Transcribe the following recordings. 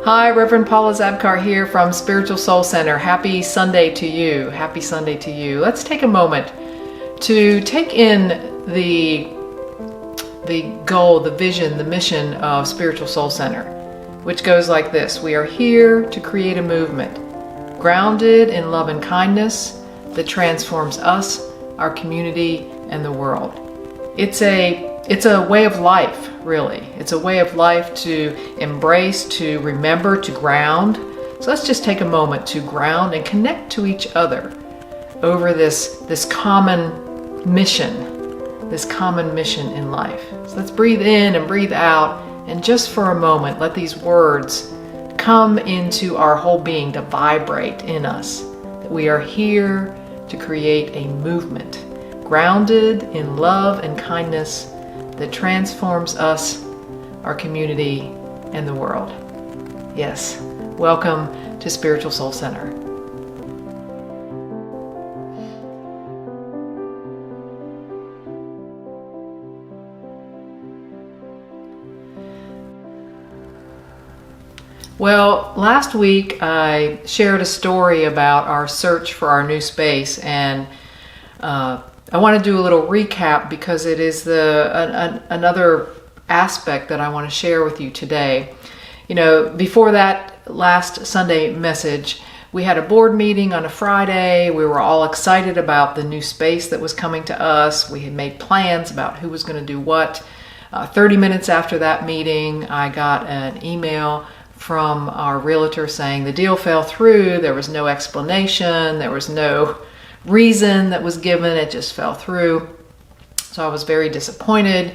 Hi, Reverend Paula Zabkar here from Spiritual Soul Center. Happy Sunday to you. Happy Sunday to you. Let's take a moment to take in the goal, the vision, the mission of Spiritual Soul Center, which goes like this. We are here to create a movement grounded in love and kindness that transforms us, our community, and the world. It's a way of life, really. It's a way of life to embrace, to remember, to ground. So let's just take a moment to ground and connect to each other over this common mission in life. So let's breathe in and breathe out, and just for a moment, let these words come into our whole being to vibrate in us. That we are here to create a movement grounded in love and kindness that transforms us, our community, and the world. Yes, welcome to Spiritual Soul Center. Well, last week I shared a story about our search for our new space, and I want to do a little recap because it is another aspect that I want to share with you today. You know, before that last Sunday message, we had a board meeting on a Friday. We were all excited about the new space that was coming to us. We had made plans about who was going to do what. 30 minutes after that meeting, I got an email from our realtor saying the deal fell through. There was no explanation. There was no reason that was given. It just fell through. So I was very disappointed.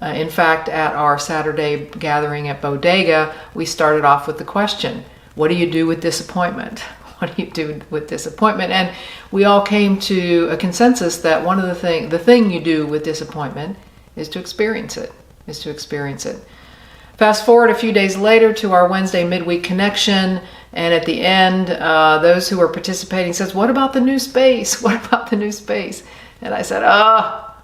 In fact, at our Saturday gathering at Bodega, we started off with the question, what do you do with disappointment? What do you do with disappointment? And we all came to a consensus that one of the thing you do with disappointment is to experience it, Fast forward a few days later to our Wednesday midweek connection, and at the end, those who were participating says, what about the new space? What about the new space? And I said, I'll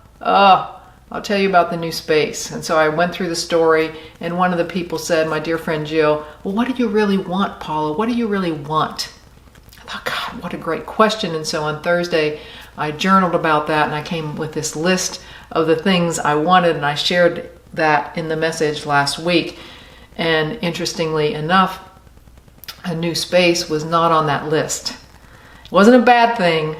tell you about the new space. And so I went through the story, and one of the people said, my dear friend Jill, well, what do you really want, Paula? What do you really want? I thought, God, what a great question. And so on Thursday, I journaled about that, and I came with this list of the things I wanted, and I shared that in the message last week. And interestingly enough, a new space was not on that list. It wasn't a bad thing.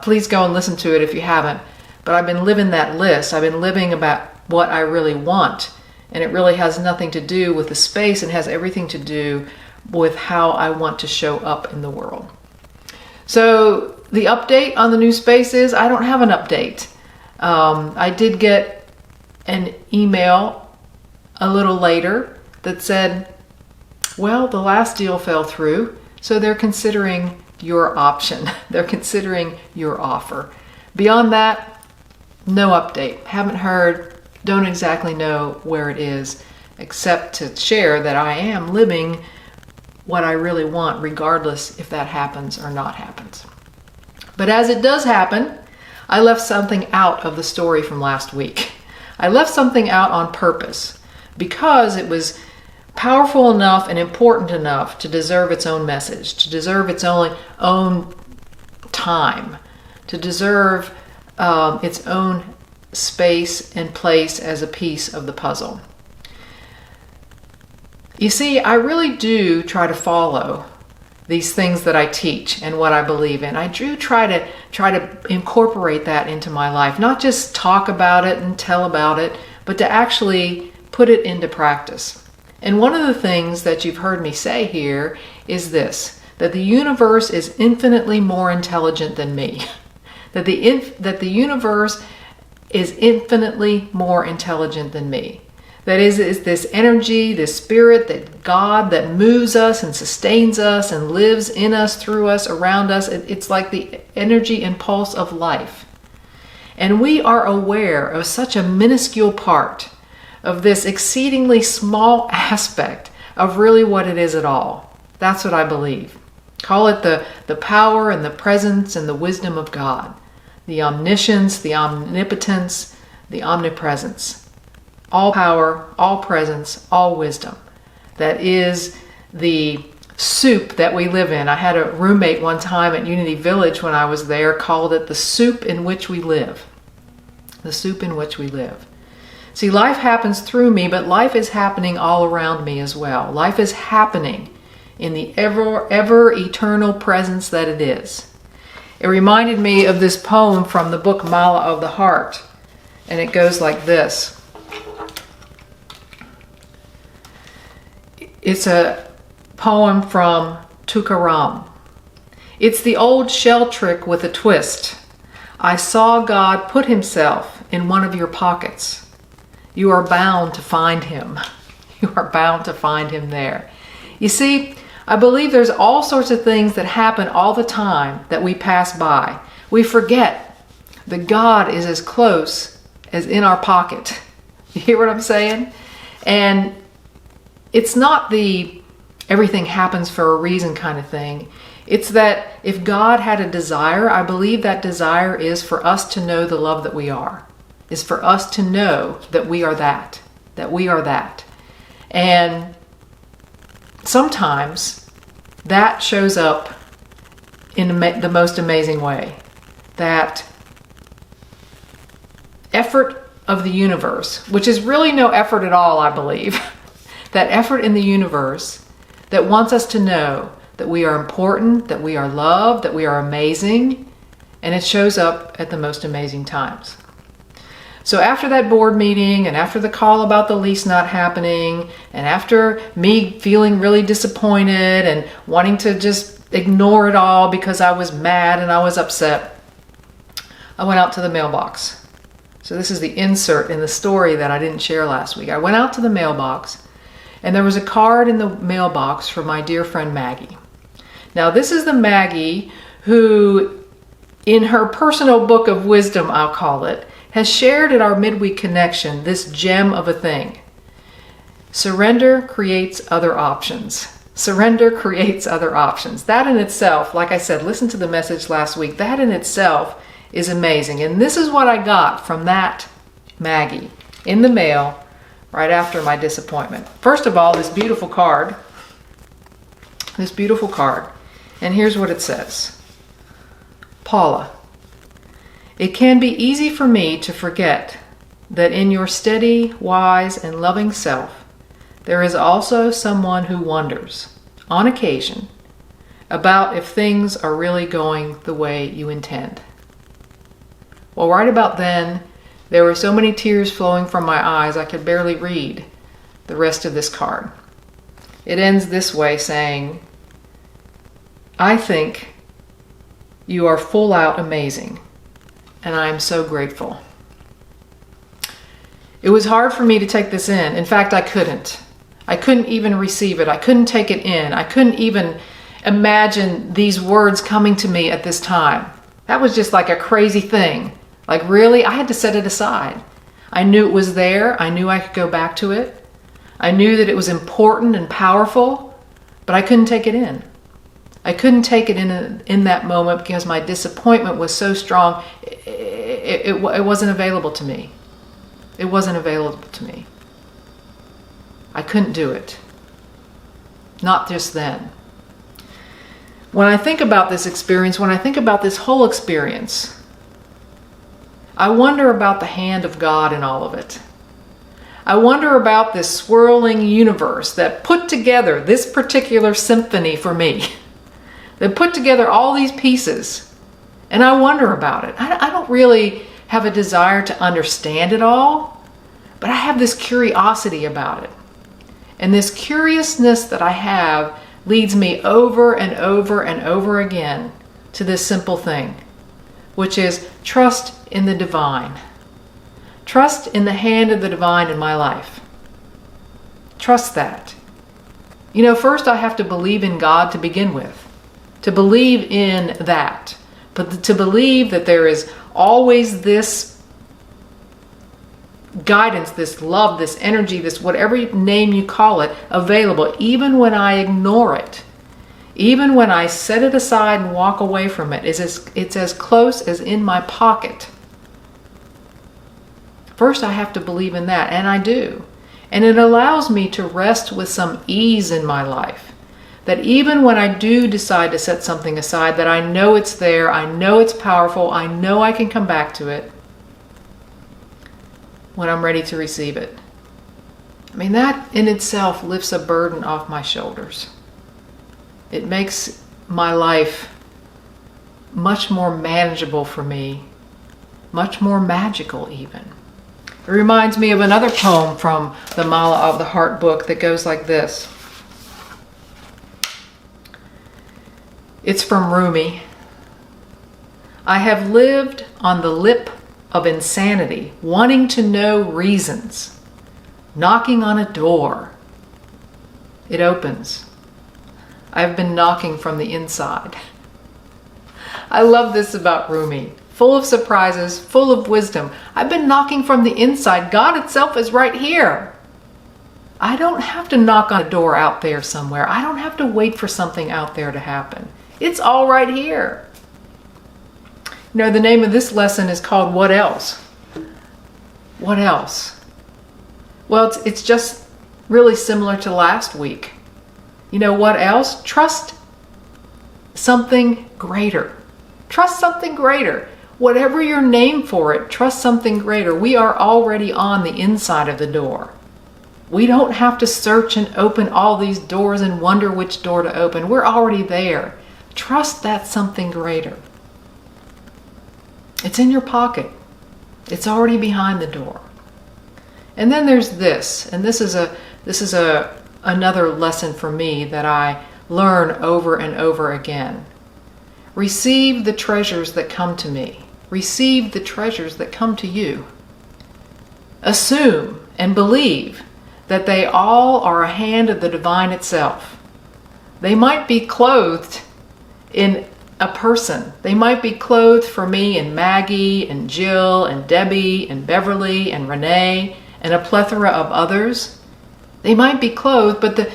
Please go and listen to it if you haven't. But I've been living that list. I've been living about what I really want. And it really has nothing to do with the space, and has everything to do with how I want to show up in the world. So the update on the new space is I don't have an update. I did get an email a little later that said, well, the last deal fell through, so they're considering your option. They're considering your offer. Beyond that, no update. Haven't heard, don't exactly know where it is, except to share that I am living what I really want, regardless if that happens or not happens. But as it does happen, I left something out of the story from last week. I left something out on purpose because it was powerful enough and important enough to deserve its own message, to deserve its own time, to deserve its own space and place as a piece of the puzzle. You see, I really do try to follow these things that I teach and what I believe in. I do try to incorporate that into my life, not just talk about it and tell about it, but to actually put it into practice. And one of the things that you've heard me say here is this, that the universe is infinitely more intelligent than me. That the universe is infinitely more intelligent than me. That is this energy, this spirit, that God that moves us and sustains us and lives in us, through us, around us. It's like the energy and pulse of life. And we are aware of such a minuscule part of this exceedingly small aspect of really what it is at all. That's what I believe. Call it the power and the presence and the wisdom of God. The omniscience, the omnipotence, the omnipresence. All power, all presence, all wisdom. That is the soup that we live in. I had a roommate one time at Unity Village when I was there, called it the soup in which we live. The soup in which we live. See, life happens through me, but life is happening all around me as well. Life is happening in the ever eternal presence that it is. It reminded me of this poem from the book Mala of the Heart, and it goes like this. It's a poem from Tukaram. It's the old shell trick with a twist. I saw God put himself in one of your pockets. You are bound to find him. You are bound to find him there. You see, I believe there's all sorts of things that happen all the time that we pass by. We forget that God is as close as in our pocket. You hear what I'm saying? And it's not the everything happens for a reason kind of thing. It's that if God had a desire, I believe that desire is for us to know the love that we are. Is for us to know that we are that we are that. And sometimes that shows up in the most amazing way. That effort of the universe, which is really no effort at all, I believe. That effort in the universe that wants us to know that we are important, that we are loved, that we are amazing, and it shows up at the most amazing times. So after that board meeting, and after the call about the lease not happening, and after me feeling really disappointed and wanting to just ignore it all because I was mad and I was upset, I went out to the mailbox. So this is the insert in the story that I didn't share last week. I went out to the mailbox, and there was a card in the mailbox for my dear friend Maggie. Now this is the Maggie who, in her personal book of wisdom, I'll call it, has shared at our midweek connection this gem of a thing. Surrender creates other options. Surrender creates other options. That in itself, like I said, listen to the message last week, that in itself is amazing. And this is what I got from that Maggie in the mail right after my disappointment. First of all, this beautiful card. And here's what it says. Paula, it can be easy for me to forget that in your steady, wise, and loving self, there is also someone who wonders, on occasion, about if things are really going the way you intend. Well, right about then, there were so many tears flowing from my eyes I could barely read the rest of this card. It ends this way, saying, I think you are full out amazing, and I am so grateful. It was hard for me to take this in. In fact, I couldn't. I couldn't even receive it. I couldn't take it in. I couldn't even imagine these words coming to me at this time. That was just like a crazy thing. Like really, I had to set it aside. I knew it was there. I knew I could go back to it. I knew that it was important and powerful, but I couldn't take it in. I couldn't take it in that moment because my disappointment was so strong. It wasn't available to me. It wasn't available to me. I couldn't do it. Not just then. When I think about this experience, when I think about this whole experience, I wonder about the hand of God in all of it. I wonder about this swirling universe that put together this particular symphony for me. That put together all these pieces. And I wonder about it. I don't really have a desire to understand it all, but I have this curiosity about it. And this curiousness that I have leads me over and over and over again to this simple thing, which is trust in the divine. Trust in the hand of the divine in my life. Trust that. You know, first I have to believe in God to begin with. To believe in that. But to believe that there is always this guidance, this love, this energy, this whatever name you call it, available, even when I ignore it. Even when I set it aside and walk away from it, it's as close as in my pocket. First, I have to believe in that, and I do. And it allows me to rest with some ease in my life. That even when I do decide to set something aside, that I know it's there, I know it's powerful, I know I can come back to it when I'm ready to receive it. I mean, that in itself lifts a burden off my shoulders. It makes my life much more manageable for me, much more magical even. It reminds me of another poem from the Mala of the Heart book that goes like this. It's from Rumi. I have lived on the lip of insanity, wanting to know reasons, knocking on a door. It opens. I've been knocking from the inside. I love this about Rumi. Full of surprises, full of wisdom. I've been knocking from the inside. God itself is right here. I don't have to knock on a door out there somewhere. I don't have to wait for something out there to happen. It's all right here. You know, the name of this lesson is called What Else? What else? Well, it's just really similar to last week. You know what else? Trust something greater. Trust something greater. Whatever your name for it, trust something greater. We are already on the inside of the door. We don't have to search and open all these doors and wonder which door to open. We're already there. Trust that something greater. It's in your pocket. It's already behind the door. And then there's this, and this is another lesson for me that I learn over and over again. Receive the treasures that come to me. Receive the treasures that come to you. Assume and believe that they all are a hand of the divine itself. They might be clothed in a person. They might be clothed for me in Maggie and Jill and Debbie and Beverly and Renee and a plethora of others. They might be clothed, but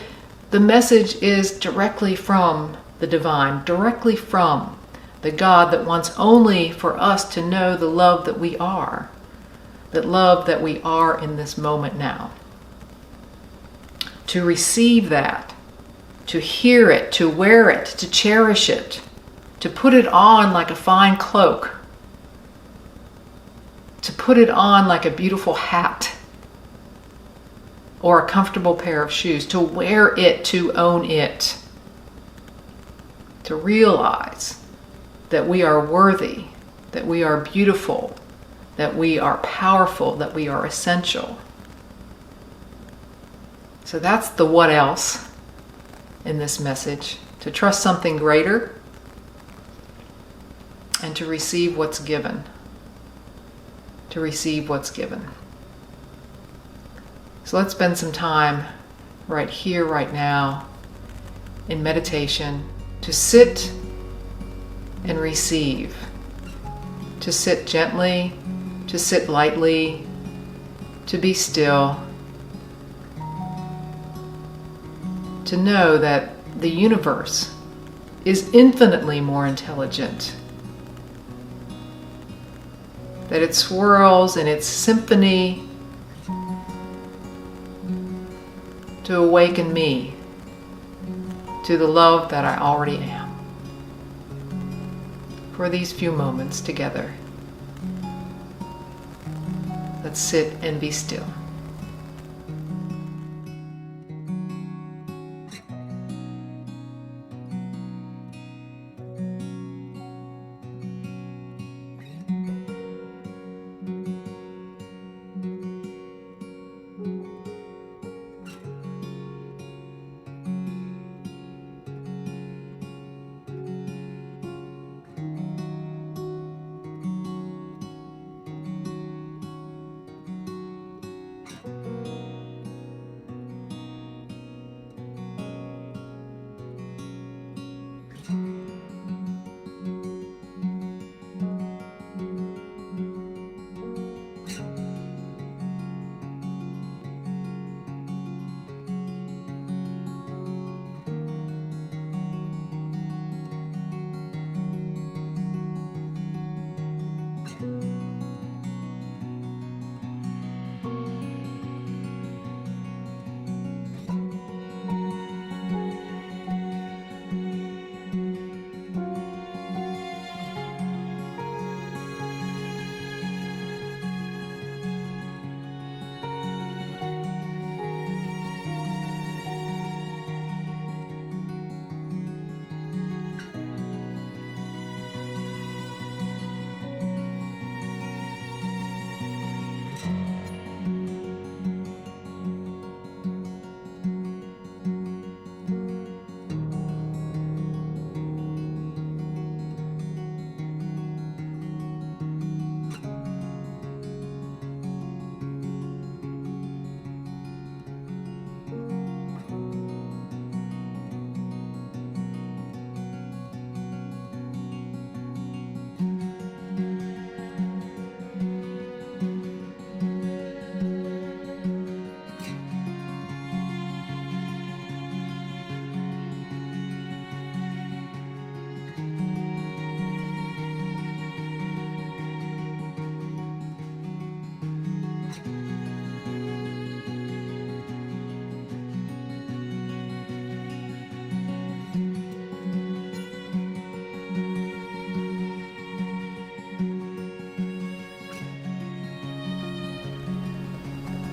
the message is directly from the divine, directly from the God that wants only for us to know the love that we are, that love that we are in this moment now. To receive that, to hear it, to wear it, to cherish it, to put it on like a fine cloak, to put it on like a beautiful hat or a comfortable pair of shoes, to wear it, to own it, to realize that we are worthy, that we are beautiful, that we are powerful, that we are essential. So that's the what else in this message. To trust something greater and to receive what's given. To receive what's given. So let's spend some time right here, right now, in meditation, to sit and receive. To sit gently, to sit lightly, to be still. To know that the universe is infinitely more intelligent. That it swirls in its symphony to awaken me to the love that I already am. For these few moments together, let's sit and be still.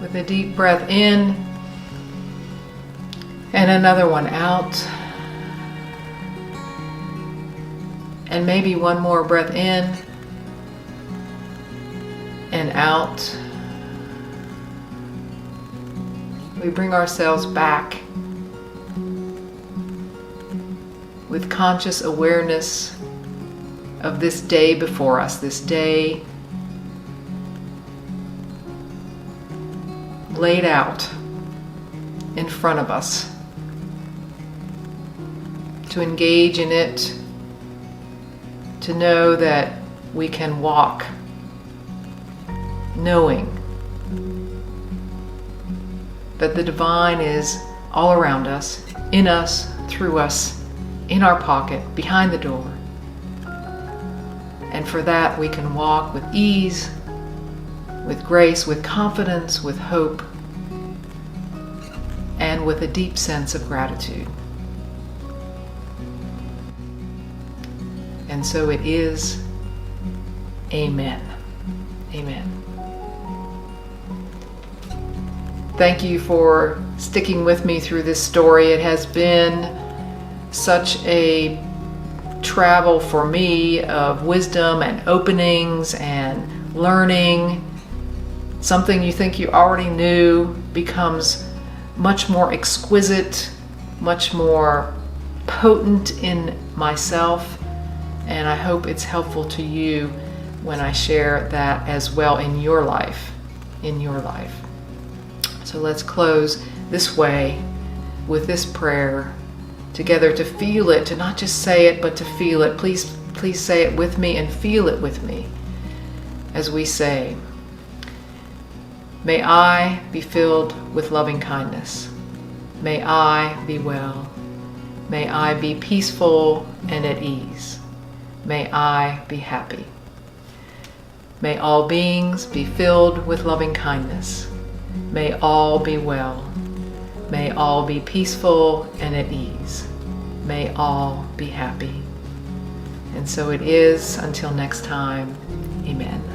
with a deep breath in and another one out. And maybe one more breath in and out. We bring ourselves back with conscious awareness of this day before us, this day laid out in front of us, to engage in it, to know that we can walk knowing that the divine is all around us, in us, through us, in our pocket, behind the door. And for that we can walk with ease, with grace, with confidence, with hope, and with a deep sense of gratitude. And so it is. Amen. Amen. Thank you for sticking with me through this story. It has been such a travel for me of wisdom and openings and learning. Something you think you already knew becomes much more exquisite, much more potent in myself. And I hope it's helpful to you when I share that as well in your life, So let's close this way with this prayer together, to feel it, to not just say it, but to feel it. Please say it with me and feel it with me as we say, may I be filled with loving kindness. May I be well. May I be peaceful and at ease. May I be happy. May all beings be filled with loving kindness. May all be well. May all be peaceful and at ease. May all be happy. And so it is until next time. Amen.